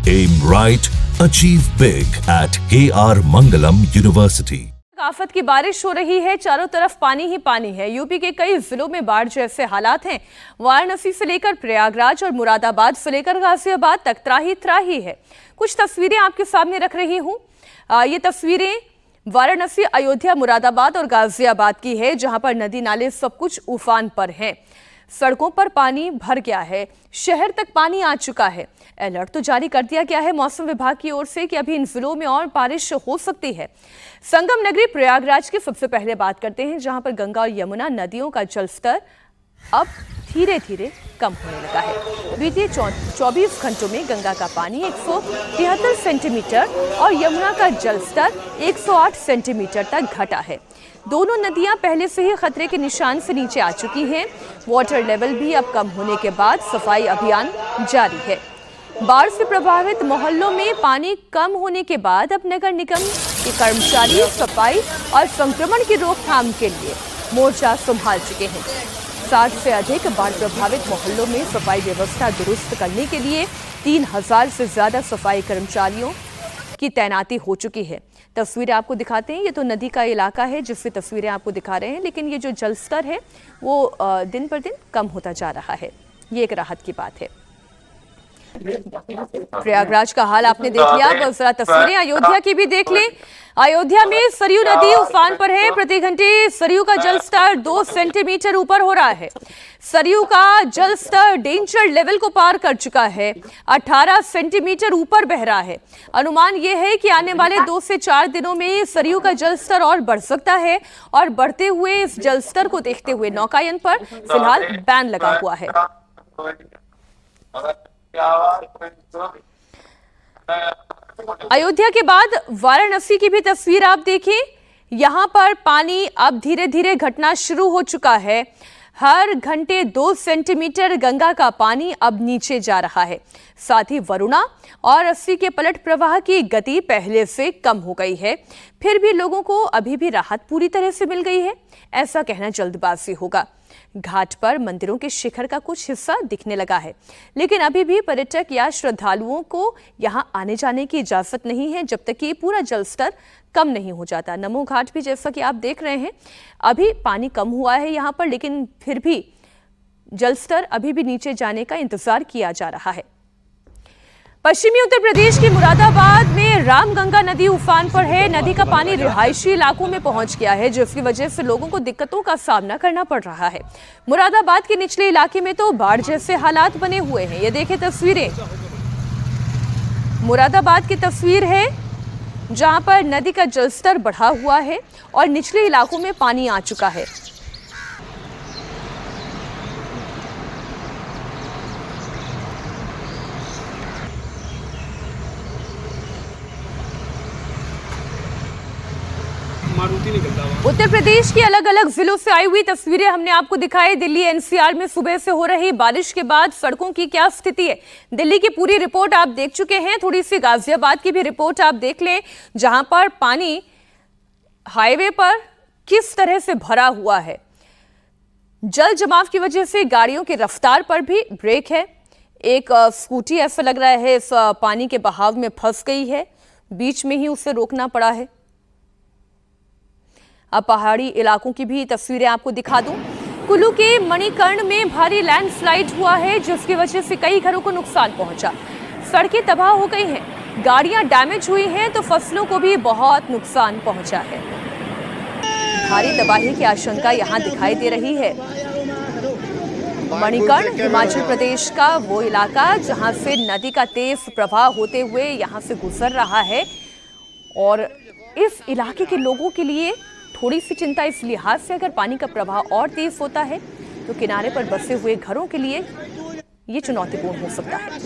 Aim right, achieve big at KR Mangalam University. आफत की बारिश हो रही है, चारों तरफ पानी ही पानी है। यूपी के कई जिलों में बाढ़ जैसे हालात हैं। वाराणसी से लेकर प्रयागराज और मुरादाबाद से लेकर गाजियाबाद तक त्राही त्राही है। कुछ तस्वीरें आपके सामने रख रही हूँ। ये तस्वीरें वाराणसी, अयोध्या, मुरादाबाद और गाजियाबाद की है, जहां पर नदी नाले सब कुछ उफान पर हैं। सड़कों पर पानी भर गया है, शहर तक पानी आ चुका है। अलर्ट तो जारी कर दिया गया है मौसम विभाग की ओर से कि अभी इन जिलों में और बारिश हो सकती है। संगम नगरी प्रयागराज की सबसे पहले बात करते हैं, जहां पर गंगा और यमुना नदियों का जलस्तर अब धीरे धीरे कम होने लगा है। बीते 24 घंटों में गंगा का पानी 173 सेंटीमीटर और यमुना का जलस्तर 108 सेंटीमीटर तक घटा है। दोनों नदियां पहले से ही खतरे के निशान से नीचे आ चुकी हैं। वाटर लेवल भी अब कम होने के बाद सफाई अभियान जारी है। बाढ़ से प्रभावित मोहल्लों में पानी कम होने के बाद अब नगर निगम के कर्मचारी सफाई और संक्रमण की रोकथाम के लिए मोर्चा संभाल चुके हैं। 60 से अधिक बाढ़ प्रभावित मोहल्लों में सफाई व्यवस्था दुरुस्त करने के लिए 3000 से ज्यादा सफाई कर्मचारियों की तैनाती हो चुकी है। तस्वीरें आपको दिखाते हैं। ये तो नदी का इलाका है जिससे तस्वीरें आपको दिखा रहे हैं, लेकिन ये जो जलस्तर है वो दिन पर दिन कम होता जा रहा है। ये एक राहत की बात है। प्रयागराज का हाल आपने देख लिया, अब जरा तस्वीरें अयोध्या की भी देख लें। अयोध्या में सरयू नदी उफान पर है। प्रति घंटे सरयू का जलस्तर 2 सेंटीमीटर ऊपर हो रहा है। सरयू का जलस्तर डेंजर लेवल को पार कर चुका है, 18 सेंटीमीटर ऊपर बह रहा है। अनुमान यह है कि आने वाले 2 से 4 दिनों में सरयू का जलस्तर और बढ़ सकता है और बढ़ते हुए इस जलस्तर को देखते हुए नौकायन पर फिलहाल बैन लगा हुआ है। अयोध्या के बाद वाराणसी की भी तस्वीर आप देखें। यहां पर पानी अब धीरे धीरे घटना शुरू हो चुका है। हर घंटे 2 सेंटीमीटर गंगा का पानी अब नीचे जा रहा है। साथ ही वरुणा और अस्सी के पलट प्रवाह की गति पहले से कम हो गई है। फिर भी लोगों को अभी भी राहत पूरी तरह से मिल गई है, ऐसा कहना जल्दबाजी होगा। घाट पर मंदिरों के शिखर का कुछ हिस्सा दिखने लगा है, लेकिन अभी भी पर्यटक या श्रद्धालुओं को यहां आने जाने की इजाजत नहीं है जब तक कि पूरा जलस्तर कम नहीं हो जाता। नमो घाट भी जैसा कि आप देख रहे हैं, अभी पानी कम हुआ है यहां पर, लेकिन फिर भी जलस्तर अभी भी नीचे जाने का इंतजार किया जा रहा है। पश्चिमी उत्तर प्रदेश के मुरादाबाद में रामगंगा नदी उफान पर है। नदी का पानी रिहायशी इलाकों में पहुंच गया है, जिसकी वजह से लोगों को दिक्कतों का सामना करना पड़ रहा है। मुरादाबाद के निचले इलाके में तो बाढ़ जैसे हालात बने हुए हैं। ये देखें तस्वीरें, मुरादाबाद की तस्वीर है जहां पर नदी का जलस्तर बढ़ा हुआ है और निचले इलाकों में पानी आ चुका है। उत्तर प्रदेश के अलग अलग जिलों से आई हुई तस्वीरें हमने आपको दिखाई। दिल्ली एनसीआर में सुबह से हो रही बारिश के बाद सड़कों की क्या स्थिति है, दिल्ली की पूरी रिपोर्ट आप देख चुके हैं। थोड़ी सी गाजियाबाद की भी रिपोर्ट आप देख लें, जहां पर पानी हाईवे पर किस तरह से भरा हुआ है। जल जमाव की वजह से गाड़ियों की रफ्तार पर भी ब्रेक है। एक स्कूटी ऐसा लग रहा है इस पानी के बहाव में फंस गई है, बीच में ही उसे रोकना पड़ा है। अब पहाड़ी इलाकों की भी तस्वीरें आपको दिखा दूं। कुल्लू के मणिकर्ण में भारी लैंडस्लाइड हुआ है, जिसकी वजह से कई घरों को नुकसान पहुंचा। सड़कें तबाह हो गई हैं, गाड़ियां डैमेज हुई हैं, तो फसलों को भी बहुत नुकसान पहुंचा है। भारी तबाही की आशंका यहां दिखाई दे रही है। मणिकर्ण हिमाचल प्रदेश का वो इलाका जहां से नदी का तेज प्रवाह होते हुए यहां से गुजर रहा है, और इस इलाके के लोगों के लिए थोड़ी सी चिंता इस लिहाज से, अगर पानी का प्रवाह और तेज होता है तो किनारे पर बसे हुए घरों के लिए ये चुनौतीपूर्ण हो सकता है।